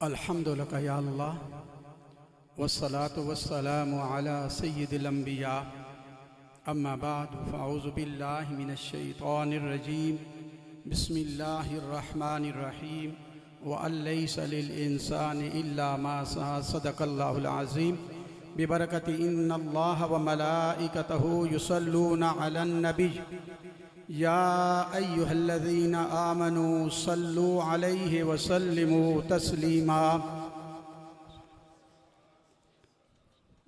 अल्हम्दुलिल्लाह या अल्लाह वस्सलातु वस्सलामु अला सय्यिदिल अंबिया अम्मा बाद फ़अऊज़ु बिल्लाहि मिनश शैतानिर रजीम बिस्मिल्लाहिर रहमानिर रहीम व अलैसा लिल इंसानि इल्ला मा सअ सदक़ल्लाहुल अज़ीम बिबरकति इन्नल्लाह व मलाइकतहु युसल्लूना अलन नबी या अय्युहल्लज़ीना आमनू सल्लू अलैहि व सल्लिमू तस्लीमा।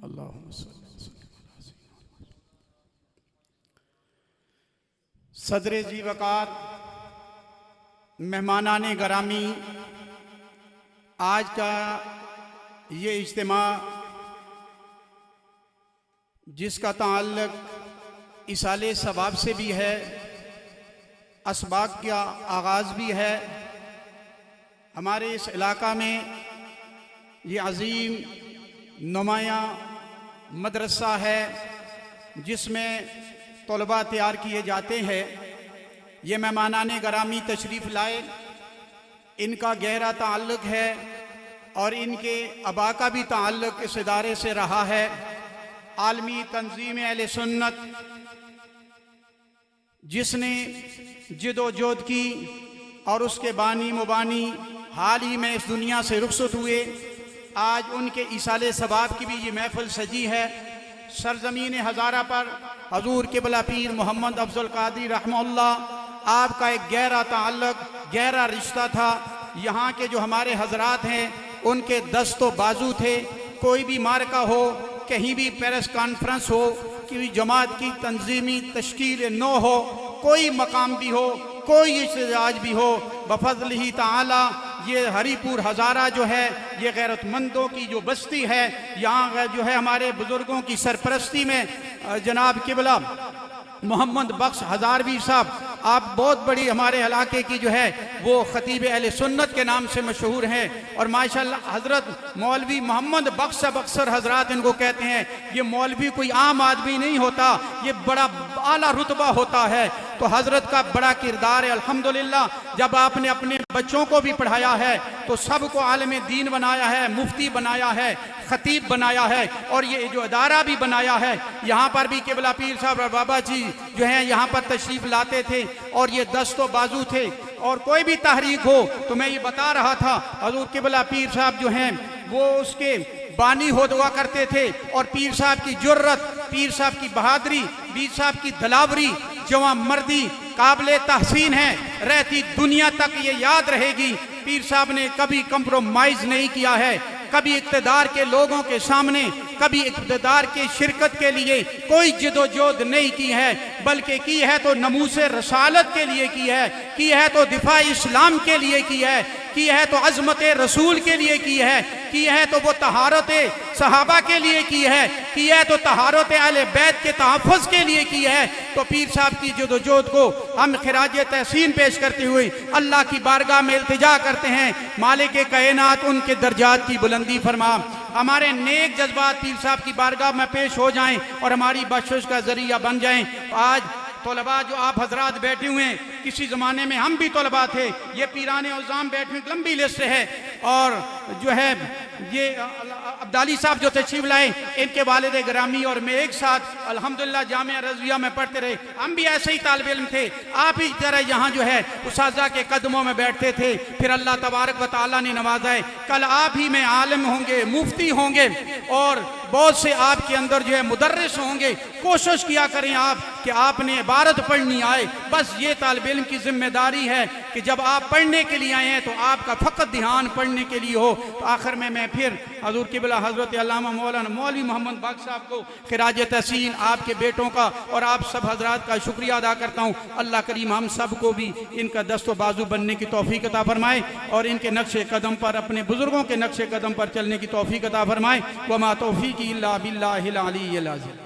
अल्लाहुम्मा सल्लि व सल्लिम अला सय्यिदिना। सदरे जी वक़ार, मेहमानाने गरामी, आज का ये इज्तिमा जिसका ताल्लुक़ इसाले सवाब से भी है, असबाक का आगाज़ भी है। हमारे इस इलाका में ये अज़ीम नुमाया मदरसा है जिसमें तलबा तैयार किए जाते हैं। ये मेहमानाने गरामी तशरीफ़ लाए, इनका गहरा ताल्लुक़ है और इनके अबा का भी ताल्लुक़ इस इदारे से रहा है। आलमी तंजीम अहले सुन्नत जिसने जिदोजहद की और उसके बानी मुबानी हाल ही में इस दुनिया से रुखसत हुए, आज उनके इसाले सबाब की भी ये महफिल सजी है। सरजमीन हज़ारा पर हजूर क़िबला पीर मोहम्मद अफजल कादरी रहमतुल्लाह आपका एक गहरा ताल्लुक़, गहरा रिश्ता था। यहाँ के जो हमारे हजरात हैं उनके दस्तो बाजू थे। कोई भी मार्का हो, कहीं भी प्रेस कॉन्फ्रेंस हो, कि जमात की तंजीमी तश्कील न हो, कोई मकाम भी हो, कोई इस्तेजाज भी हो, बफज़्लिही ताला ये हरीपुर हज़ारा जो है, ये गैरतमंदों की जो बस्ती है, यहाँ जो है हमारे बुज़ुर्गों की सरपरस्ती में जनाब क़िबला मोहम्मद बख्श हज़ारवी साहब, आप बहुत बड़ी हमारे इलाके की जो है वो ख़तीब अहले सुन्नत के नाम से मशहूर हैं। और माशाअल्लाह हज़रत मौलवी मोहम्मद बख्श अक्सर हज़रात इनको कहते हैं, ये मौलवी कोई आम आदमी नहीं होता, ये बड़ा आला रुतबा होता है। तो हज़रत का बड़ा किरदार है अल्हम्दुलिल्लाह। जब आपने अपने बच्चों को भी पढ़ाया है तो सबको आलिम दीन बनाया है, मुफ्ती बनाया है, ख़तीब बनाया है और ये जो अदारा भी बनाया है। यहाँ पर भी क़िबला पीर साहब और बाबा जी जो हैं यहाँ पर तशरीफ़ लाते थे और ये दस्तो बाजू थे। और कोई भी तहरीक हो तो मैं ये बता रहा था, हज़ूर क़िबला पीर साहब जो हैं वो उसके बानी हो दुआ करते थे। और पीर साहब की जुर्रत, पीर साहब की बहादुरी, पीर साहब की दलावरी, जवां मर्दी काबिल तहसीन है, रहती दुनिया तक ये याद रहेगी। पीर साहब ने कभी कंप्रोमाइज़ नहीं किया है, कभी इक़्तिदार के लोगों के सामने, कभी इक़्तिदार के शिरकत के लिए कोई जिदोजहद नहीं की है, बल्कि की है तो नमूसे रसालत के लिए की है तो दिफा इस्लाम के लिए की है तो अज़मत रसूल के लिए की है तो वो तहारत सहाबा के लिए की है तो तहारत अहले बैत के तहफ़्फ़ुज़ के लिए की है। तो पीर साहब की जिदोजहद को हम खिराज तहसीन पेश करते हुए अल्लाह की बारगाह में इल्तिजा करते हैं, मालिक कायनात उनके दर्जात की बुलंदी फरमा, हमारे नेक जज्बात पीर साहब की बारगाह में पेश हो जाएं और हमारी बख्शिश का जरिया बन जाएं। आज तलबा जो आप हजरात बैठे हुए हैं, किसी ज़माने में हम भी तलबा थे, ये पीराने उज़्ज़ाम बैठने की लंबी लिस्ट है। और जो है ये अब्दाली साहब जो तशरीफ़ लाए, इनके वालिद ग्रामी और मैं एक साथ अल्हम्दुलिल्लाह जामिया रज़विया में पढ़ते रहे। हम भी ऐसे ही तालिब इल्म थे, आप ही तरह यहाँ जो है उस्ताज़ा के कदमों में बैठते थे। फिर अल्लाह तबारक व तआला ने नवाजा है, कल आप ही में आलिम होंगे, मुफ्ती होंगे और बहुत से आपके अंदर जो है मुदर्रिस होंगे। कोशिश किया करें आप कि आपने इबारत पढ़नी आए, बस ये तालिब इल्म की जिम्मेदारी है कि जब आप पढ़ने के लिए आए हैं तो आपका फ़कत ध्यान पढ़ने के लिए हो। तो आखिर में मैं फिर हज़ूर क़िबला हज़रत अल्लामा मौलाना मौलवी मोहम्मद बख्श साहब को खिराज तहसीन आपके बेटों का और आप सब हजरात का शुक्रिया अदा करता हूँ। अल्लाह करीम हम सब को भी इनका दस्तो बाजू बनने की तौफ़ीक़ अता फरमाए और इनके नक्शे कदम पर, अपने बुज़ुर्गों के नक्शे कदम पर चलने की तौफ़ीक़ अता फरमाए। वमा तौफ़ीक़ी इल्ला बिल्लाहिल अलिय्यिल अज़ीम।